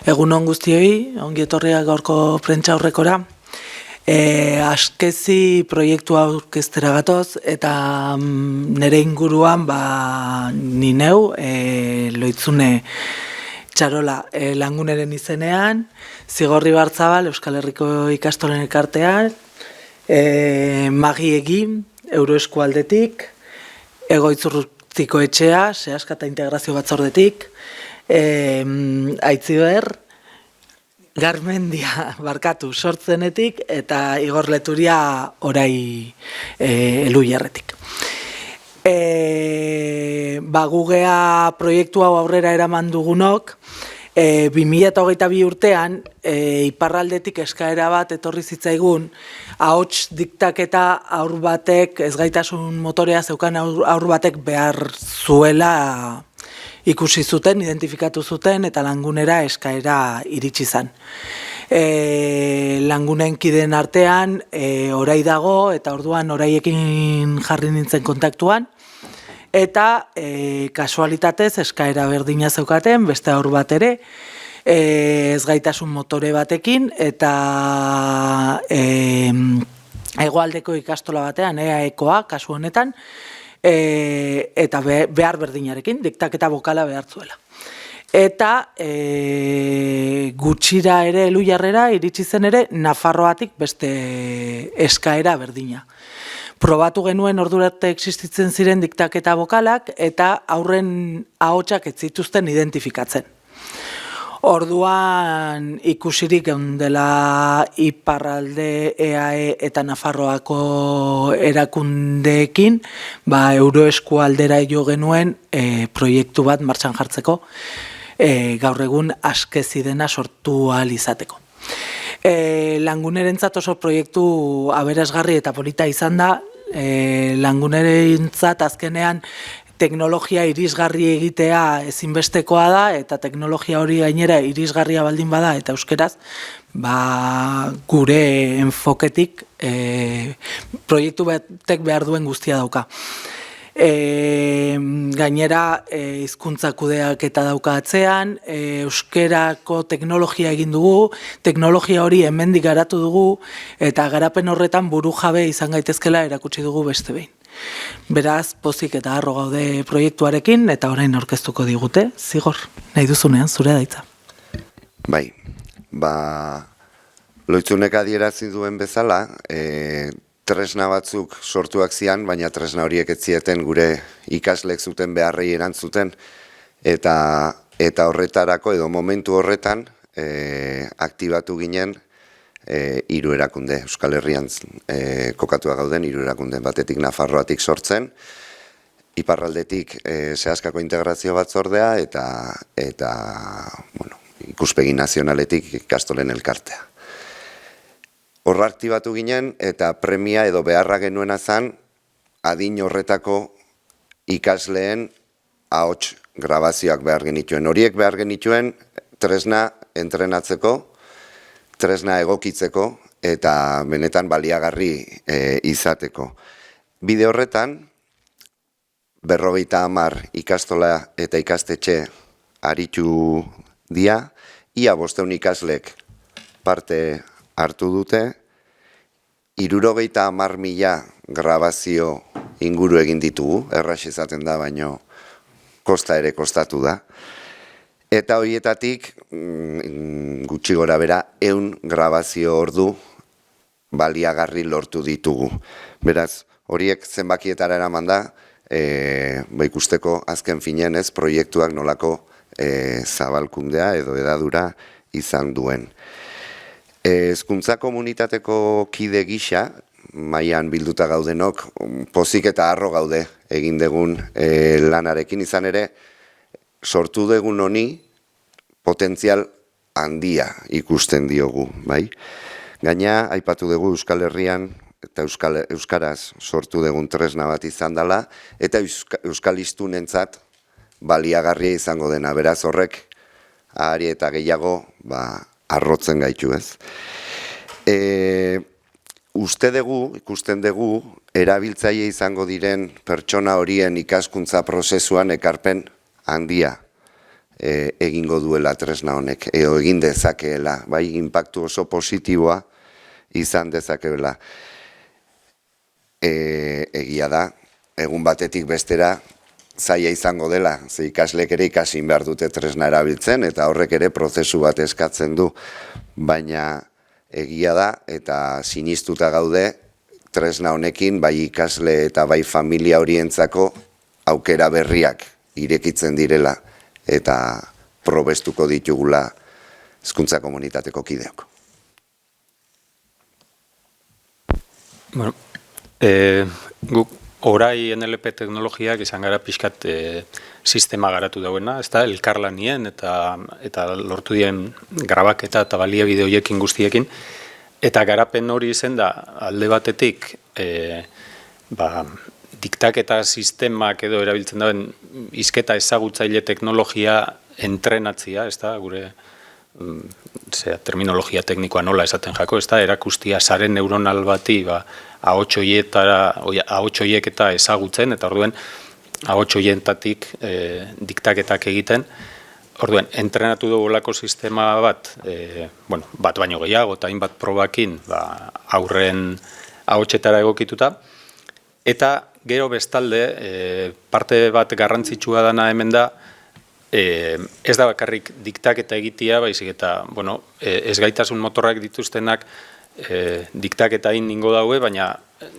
Egunon guztioi, ongi etorriak gaurko prentsa aurrekora. Askezi proiektua aurkeztera gatoz eta nire inguruan ni neu, Loitzune Txarola Languneren izenean, Zigorri Bartzabal Euskal Herriko ikastolen elkartean, Magi Egin Euroeskualdetik, Egoitzurrutiko etxea, Sehaska eta Integrazio Batzordetik, Aitziber Garmendia Sortzenetik eta Igor Leturia orai Eluiarretik. Gugea proiektu hau aurrera eraman dugunok, 2022 urtean iparraldetik eskaera bat etorri zitzaigun, ahots diktaketa haur batek, ezgaitasun motorea zeukan haur batek behar zuela ikusi zuten, identifikatu zuten eta Langunera eskaera iritsi zen. Langunen kideen artean orai dago eta orduan oraiekin jarri nintzen kontaktuan eta kasualitatez eskaera berdina zeukaten, beste haur bat ere, ezgaitasun motore batekin eta hegoaldeko ikastola batean, EAEkoa kasu honetan, eta behar berdinarekin, diktaketa bokala behar zuela. Eta gutxira ere Eluiarrera iritsi zen ere Nafarroatik beste eskaera berdina. Probatu genuen ordurarte existitzen ziren diktaketa bokalak eta haurren ahotsak ez zituzten identifikatzen. Orduan ikusirik geundela iparralde, EAE eta Nafarroako erakundeekin, Euroeskualdera jo genuen proiektu bat martxan jartzeko, gaur egun askezi dena sortu ahal izateko. Langunerentzat oso proiektu aberasgarri eta polita izan da, Langunerentzat azkenean teknologia irisgarri egitea ezinbestekoa da eta teknologia hori gainera irisgarria baldin bada eta euskeraz, gure enfoketik proiektu batek behar duen guztia dauka. Gainera hizkuntza kudeaketa dauka atzean, euskerako teknologia egin dugu, teknologia hori hemendik garatu dugu eta garapen horretan burujabe izan gaitezkela erakutsi dugu beste behin. Beraz, pozik eta harro gaude proiektuarekin eta orain aurkeztuko digute. Zigor, nahi duzunean, zure daitza. Bai, Loitzunek adierazi duen bezala, tresna batzuk sortuak zian, baina tresna horiek ez zieten gure ikaslek zuten beharrei erantzuten, eta horretarako edo momentu horretan aktibatu ginen 3 erakunde, Euskal Herrian kokatua gauden 3 erakunde, batetik Nafarroatik sortzen, iparraldetik Sehaskako Integrazio Batzordea eta ikuspegi nazionaletik ikastolen elkartea. Horra aktibatu ginen eta premia edo beharra genuena zan adin horretako ikasleen ahots grabazioak behar genituen. Horiek behar genituen tresna entrenatzeko, tresna egokitzeko eta benetan baliagarri izateko. Bide horretan, 50 ikastola eta ikastetxe aritu dia, ia 500 ikaslek parte hartu dute, 70.000 grabazio inguru egin ditugu, erraz izaten da, baino kosta ere kostatu da. Eta horietatik, gutxi gora bera, 100 grabazio ordu baliagarri lortu ditugu. Beraz, horiek zenbakietara eraman da, ikusteko azken finean ez proiektuak nolako zabalkundea edo edadura izan duen. Hezkuntza komunitateko kide gisa, mailan bilduta gaudenok, pozik eta harro gaude egin dugun lanarekin izan ere, sortu dugun honi potentzial handia ikusten diogu, bai? Gaina, aipatu dugu Euskal Herrian eta Euskaraz sortu dugun tresna bat izan dela, eta Euskal hiztunentzat baliagarria izango dena, beraz horrek ahari eta gehiago arrotzen gaitu ez. Ikusten dugu, erabiltzaile izango diren pertsona horien ikaskuntza prozesuan ekarpen handia egingo duela tresna honek, edo egin dezakeela, bai, inpaktu oso positiboa izan dezakeela. Egia da, egun batetik bestera zaila izango dela, ze ikaslek ere ikasin behar dute tresna erabiltzen, eta horrek ere prozesu bat eskatzen du, baina egia da, eta sinistuta gaude, tresna honekin bai ikasle eta bai familia horientzako aukera berriak irekitzen direla, eta probestuko ditugula hezkuntza komunitateko kideok. Bueno, guk orai NLP teknologiak izan gara pixkat sistema garatu dauena, ez da, elkarlanien eta lortu dien grabaketa eta baliabide horiekin guztiekin, eta garapen hori izen da alde batetik diktaketa sistemak edo erabiltzen dauen hizketa ezagutzaile teknologia entrenatzia, ez da, gure terminologia teknikoa nola esaten jako, ez da, erakustia sare neuronal bati ahots horiek eta ezagutzen, eta orduen ahots horietatik diktaketak egiten. Orduen, entrenatu dugulako sistema bat, bat baino gehiago eta hainbat probakin aurren ahotsetara egokituta, eta gero bestalde, parte bat garrantzitsua dana hemen da, ez da bakarrik diktaketa egitea, baizik eta, ezgaitasun motorrak dituztenak diktaketa ningo daue, baina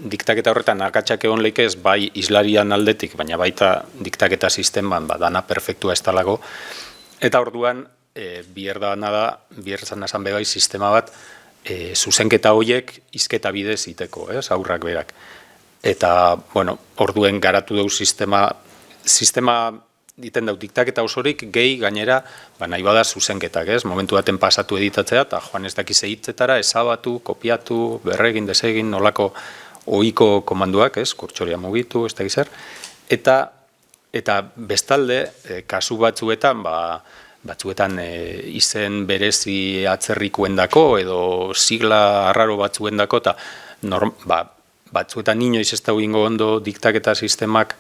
diktaketa horretan akatsak egon leike ez bai islarian aldetik, baina baita diktaketa sisteman dana perfektua ez talago. Eta orduan, bier zan esan bebai sistema bat, zuzenketa horiek hizketa bidez iteko, aurrak berak. Eta, orduen garatu dugu sistema diten dut diktaketa osorik, gehi gainera, nahi bada zuzenketak, momentu baten pasatu editatzea, eta joan ez dakize hitzetara, ezabatu, kopiatu, berregin, desegin, nolako ohiko komanduak, kurtsoria mugitu, ez dakizer. Eta bestalde, kasu batzuetan, batzuetan izen berezi atzerrikuendako, edo sigla arraro batzuendako, eta batzuetan inoiz ez da egingo ondo diktaketa sistemak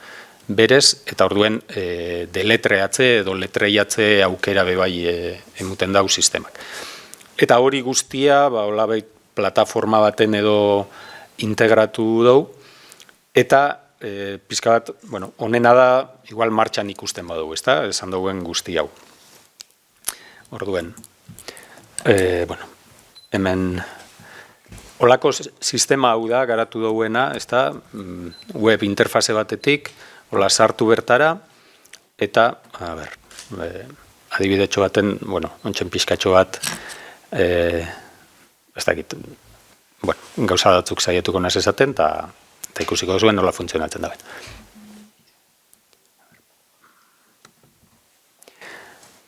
berez, eta orduen deletreatze edo letreiatze aukera bebai emuten dau sistemak. Eta hori guztia, plataforma baten edo integratu dugu, eta pizka bat, honena da, igual martxan ikusten badugu, ez da, esan duguen guzti hau. Orduen, hemen olako sistema hau da garatu duguena, ez da, web interfaze batetik, hola sartu bertara, eta, adibidetxo baten, ontsen pizkatxo bat, ez dakit, gauza batzuk saietuko naz esaten, eta ikusiko zuen nola funtzionatzen da.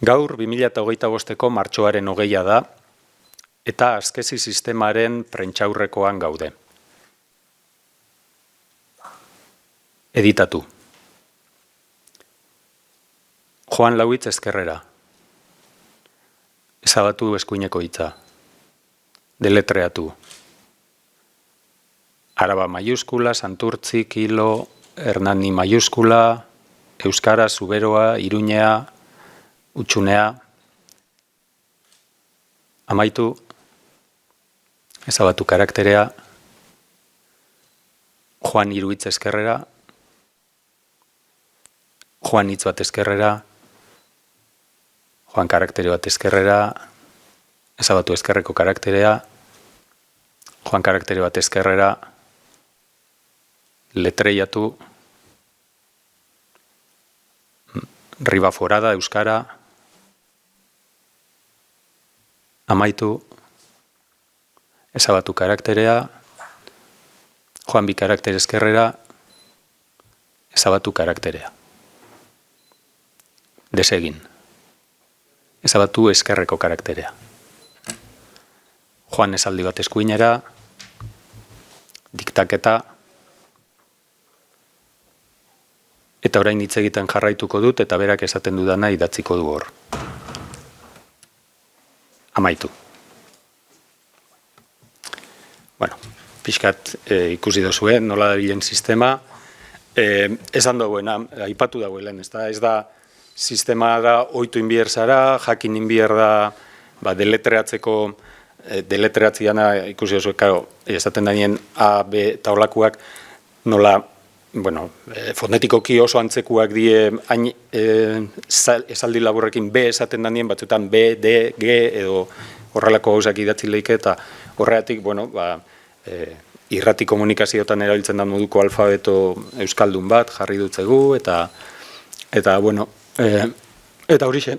Gaur 2025ko martxoaren 20 da, eta askezi sistemaren prentxaurrekoan gaude. Editatu. Joan Lauitz Ezkerrera. Ezabatu eskuineko hitza. Deletreatu. Araba maiuskula, Santurtzi, Kilo, Hernani maiuskula, Euskara, Zuberoa, Iruñea, Utxunea. Amaitu. Ezabatu karakterea. Joan Iruitz Ezkerrera. Joan hitz bat ezkerrera. Joan karaktere bat ezkerrera. Ezabatu ezkerreko karakterea. Joan karaktere bat ezkerrera. Letreiatu. Ribaforada, Euskara. Amaitu. Ezabatu karakterea. Joan bi karaktere ezkerrera. Ezabatu karakterea. Desegin. Ezabatu ezkerreko karakterea. Joan esaldi bat eskuinera. Diktaketa. Eta orain hitz egiten jarraituko dut, eta berak esaten dudana idatziko du hor. Amaitu. Pixkat ikusi dozuen, nola dabilen sistema. Esan dagoena, aipatu dagoelen, ez da sistemara ohitu inbier zara, jakin inbier da deletreatzeko, deletreatziana ikusi oso, esaten danien A, B eta holakoak nola, fonetikoki oso antzekuak die esaldi laburrekin B esaten danien, batzuetan B, D, G edo horrelako gauzak idatzi leike eta horregatik, irrati komunikazioetan erabiltzen da moduko alfabeto euskaldun bat jarri dutzegu eta horixe.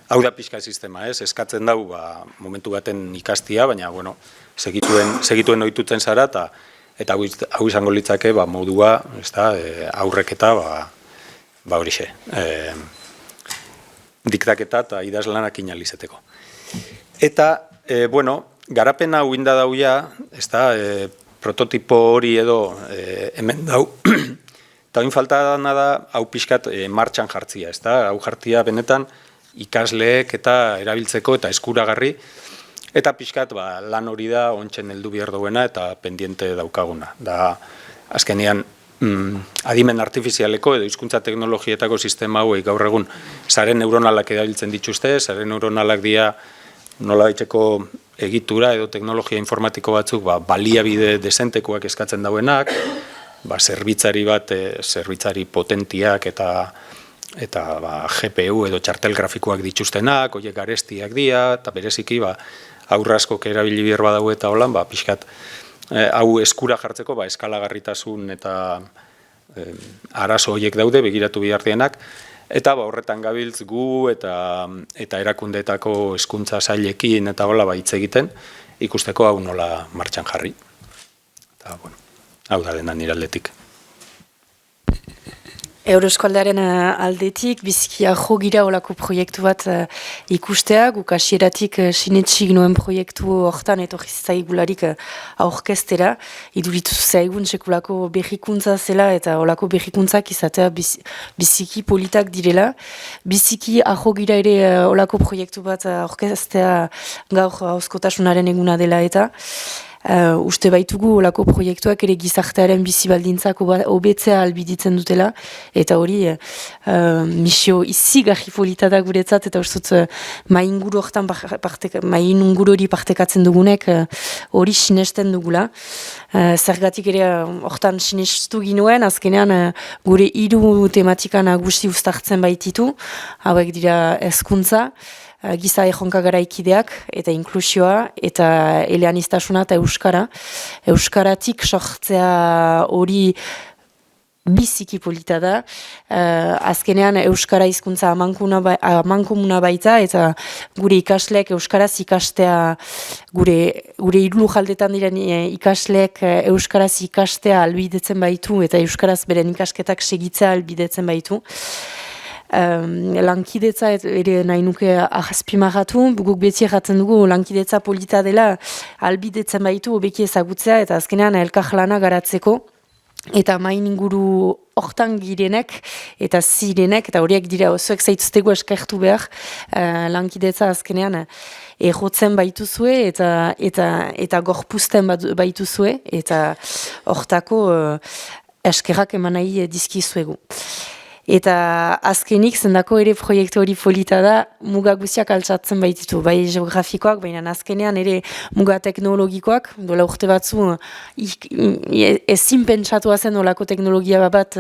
Hau da pixka sistema, eskatzen dau momentu baten ikastia, baina segituen ohitutzen zara eta hau izango litzake modua aurrek eta horixe. Diktaketa eta idazlanak inalizeteko. Eta, garapena hau inda dauia, prototipo hori edo hemen dau, eta hain falta dana da hau pixkat martxan jartzia, hau jartzia benetan ikasleek eta erabiltzeko eta eskuragarri, eta pixkat lan hori da ontsen heldu behar duena eta pendiente daukaguna. Da, azkenean, adimen artifizialeko edo hizkuntza teknologietako sistema hauek gaur egun sare neuronalak erabiltzen dituzte, sare neuronalak dira nola baiteko egitura edo teknologia informatiko batzuk baliabide desentekoak eskatzen dauenak, zerbitzari potentiak eta GPU edo txartel grafikoak dituztenak, horiek garestiak dira, eta bereziki aurraskok erabili behar badau eta holan, pixkat hau eskura jartzeko eskalagarritasun eta arazo horiek daude begiratu behar dienak, eta horretan gabiltz gu eta erakundeetako hezkuntza sailekin eta hola hitz egiten ikusteko hau nola martxan jarri. Eta, hau da dena nire aldetik. Euroskoldearen aldetik, bizkia jo gira olako proiektu bat ikustea, guk hasieratik sinetsik noen proiektu hortan etorri zaigularik aurkeztera, iduritu zaigun sekulako berrikuntza zela eta olako berrikuntzak izatea biziki politak direla. Biziki ajo gira ere olako proiektu bat aurkeztea gaur hauskotasunaren eguna dela eta uste baitugu olako proiektuak ere gizartearen bizi baldintzak hobetzea albiditzen dutela eta hori misio izigarri polita da guretzat eta ustut mainguru hori partekatzen dugunek hori sinesten dugula. Zergatik ere hortan sinestu ginuen, azkenean gure 3 tematika nagusi uztartzen baititu, hauek dira hezkuntza, giza erronka garaikideak eta inklusioa eta eleaniztasuna eta euskara. Euskaratik sortzea hori biziki polita da. Azkenean euskara hizkuntza amankomuna baita eta gure ikasleek euskaraz ikastea, gure hiru jaldetan diren ikasleek euskaraz ikastea albidetzen baitu eta euskaraz beren ikasketak segitzea albidetzen baitu. Lankidetza ere nahi nuke azpimarratu, guk beti erratzen dugu lankidetza polita dela albidetzen baitu hobeki ezagutzea eta azkenean elkarlana garatzeko eta main inguru hortan girenek eta zirenek eta horiek dira osoek zaituztegu eskertu behar lankidetza azkenean errotzen baituzue eta gorpuzten baituzue eta hortako eskerrak eman nahi dizkizuegu. Eta azkenik zendako ere proiektu hori polita da muga guztiak altxatzen baititu, bai geografikoak, baina azkenean ere muga teknologikoak, dola urte batzu ezin pentsatua zen olako teknologia bat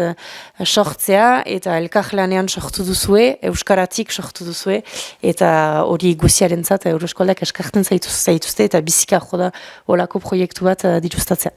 sortzea eta elkarlanean sortu duzue, euskaratik sortu duzue eta hori guztiaren zat Euroskoldak eskartzen zaituzte eta bizika joda olako proiektu bat dituztatzea.